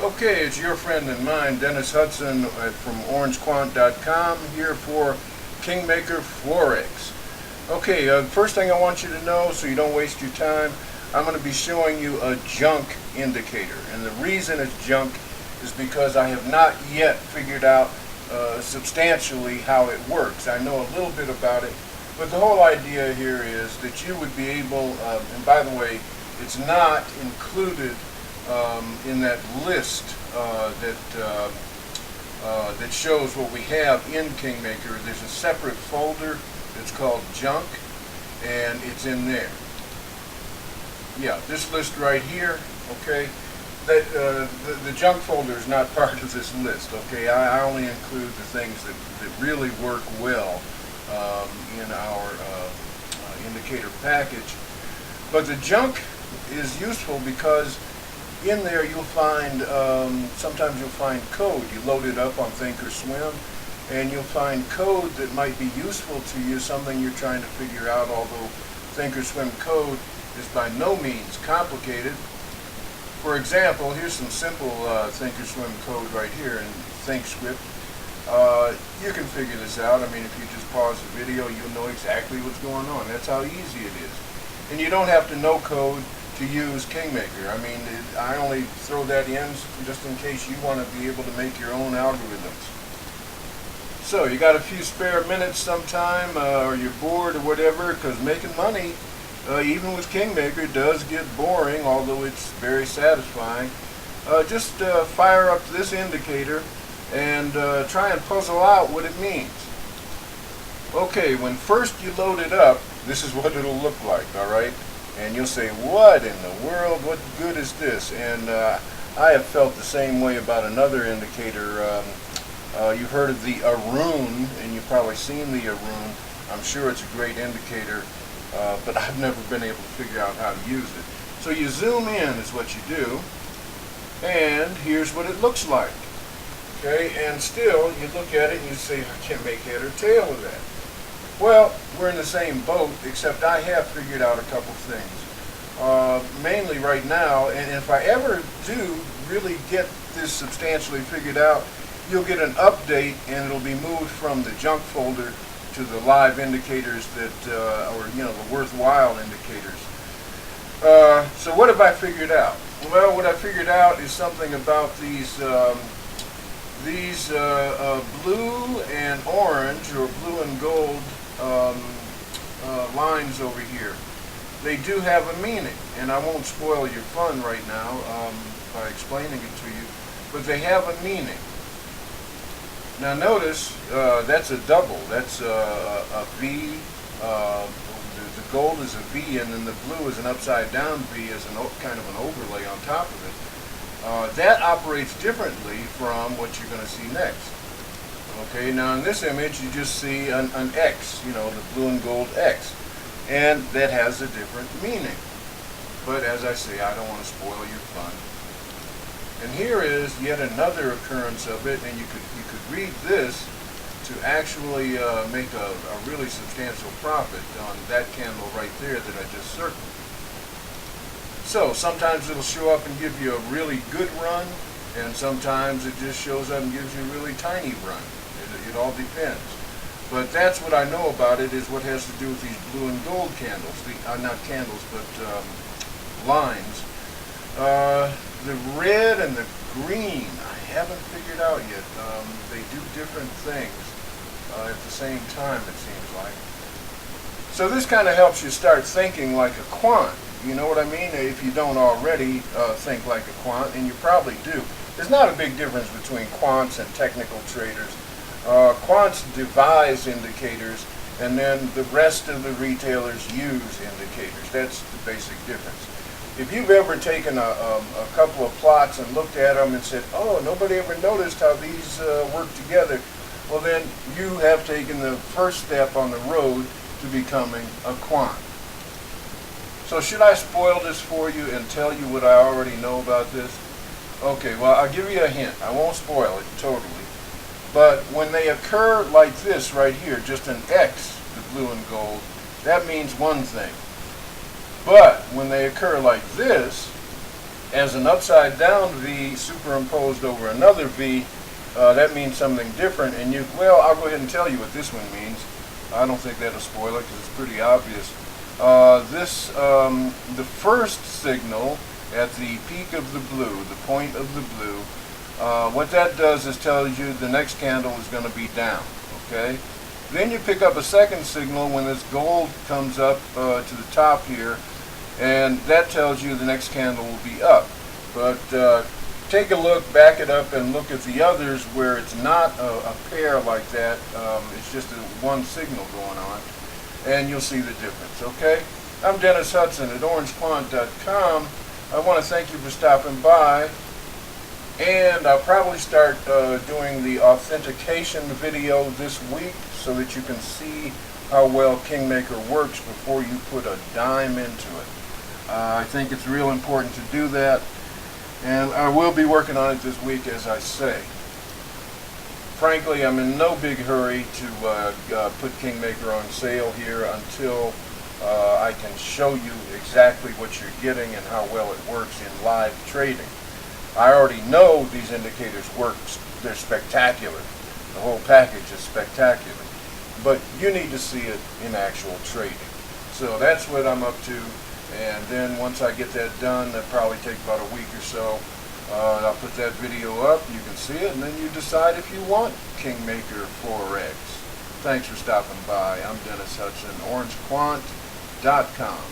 Okay, it's your friend and mine, Dennis Hudson from orangequant.com, here for Kingmakerforex. Okay, first thing I want you to know, so you don't waste your time, I'm going to be showing you a junk indicator. And the reason it's junk is because I have not yet figured out substantially how it works. I know a little bit about it, but the whole idea here is that you would be able, and by the way, it's not included in that list that shows what we have in Kingmaker. There's a separate folder that's called junk, and it's in there. Yeah, this list right here. Okay, that the junk folder is not part of this list. Okay, I only include the things that really work well in our indicator package. But the junk is useful because in there you'll find, sometimes you'll find code. You load it up on Thinkorswim and you'll find code that might be useful to you, something you're trying to figure out, although Thinkorswim code is by no means complicated. For example, here's some simple Thinkorswim code right here in ThinkScript. You can figure this out. I mean, if you just pause the video, you'll know exactly what's going on. That's how easy it is. And you don't have to know code to use Kingmaker. I mean, I only throw that in just in case you want to be able to make your own algorithms. So you got a few spare minutes sometime, or you're bored or whatever, because making money, even with Kingmaker, does get boring, although it's very satisfying. Just fire up this indicator and try and puzzle out what it means. Okay, when first you load it up, this is what it'll look like, all right? And you'll say, what in the world, what good is this? And I have felt the same way about another indicator. You've heard of the Arun, and you've probably seen the Arun. I'm sure it's a great indicator, but I've never been able to figure out how to use it. So you zoom in is what you do, and here's what it looks like. Okay, and still, you look at it and you say, I can't make head or tail of that. Well, we're in the same boat, except I have figured out a couple things. Mainly right now, and if I ever do really get this substantially figured out, you'll get an update and it'll be moved from the junk folder to the live indicators that, or the worthwhile indicators. So what have I figured out? Well, what I figured out is something about these blue and orange, or blue and gold lines over here. They do have a meaning, and I won't spoil your fun right now by explaining it to you, but they have a meaning. Now notice, that's a double. That's a V. The gold is a V, and then the blue is an upside down V as kind of an overlay on top of it. That operates differently from what you're going to see next. Okay, now in this image you just see an X, the blue and gold X, and that has a different meaning. But as I say, I don't want to spoil your fun. And here is yet another occurrence of it, and you could read this to actually make a really substantial profit on that candle right there that I just circled. So sometimes it'll show up and give you a really good run, and sometimes it just shows up and gives you a really tiny run. It all depends. But that's what I know about it, is what has to do with these blue and gold candles. Not candles, but lines. The red and the green, I haven't figured out yet. They do different things at the same time, it seems like. So this kind of helps you start thinking like a quant. You know what I mean? If you don't already think like a quant, and you probably do. There's not a big difference between quants and technical traders. Quants devise indicators, and then the rest of the retailers use indicators. That's the basic difference. If you've ever taken a couple of plots and looked at them and said, oh, nobody ever noticed how these work together, well then you have taken the first step on the road to becoming a quant. So should I spoil this for you and tell you what I already know about this? Okay, well, I'll give you a hint. I won't spoil it totally. But when they occur like this right here, just an X, the blue and gold, that means one thing. But when they occur like this, as an upside down V superimposed over another V, that means something different. And well, I'll go ahead and tell you what this one means. I don't think that'll spoil it because it's pretty obvious. The first signal at the peak of the blue, the point of the blue, what that does is tells you the next candle is going to be down, okay? Then you pick up a second signal when this gold comes up to the top here, and that tells you the next candle will be up. But take a look, back it up, and look at the others where it's not a pair like that. It's just one signal going on, and you'll see the difference, okay? I'm Dennis Hudson at orangequant.com. I want to thank you for stopping by, and I'll probably start doing the authentication video this week so that you can see how well Kingmaker works before you put a dime into it. I think it's real important to do that, and I will be working on it this week, as I say. Frankly, I'm in no big hurry to put Kingmaker on sale here until I can show you exactly what you're getting and how well it works in live trading. I already know these indicators work. They're spectacular. The whole package is spectacular. But you need to see it in actual trading. So that's what I'm up to. And then once I get that done, that'll probably take about a week or so. I'll put that video up. You can see it, and then you decide if you want Kingmakerforex. Thanks for stopping by. I'm Dennis Hudson, orangequant.com.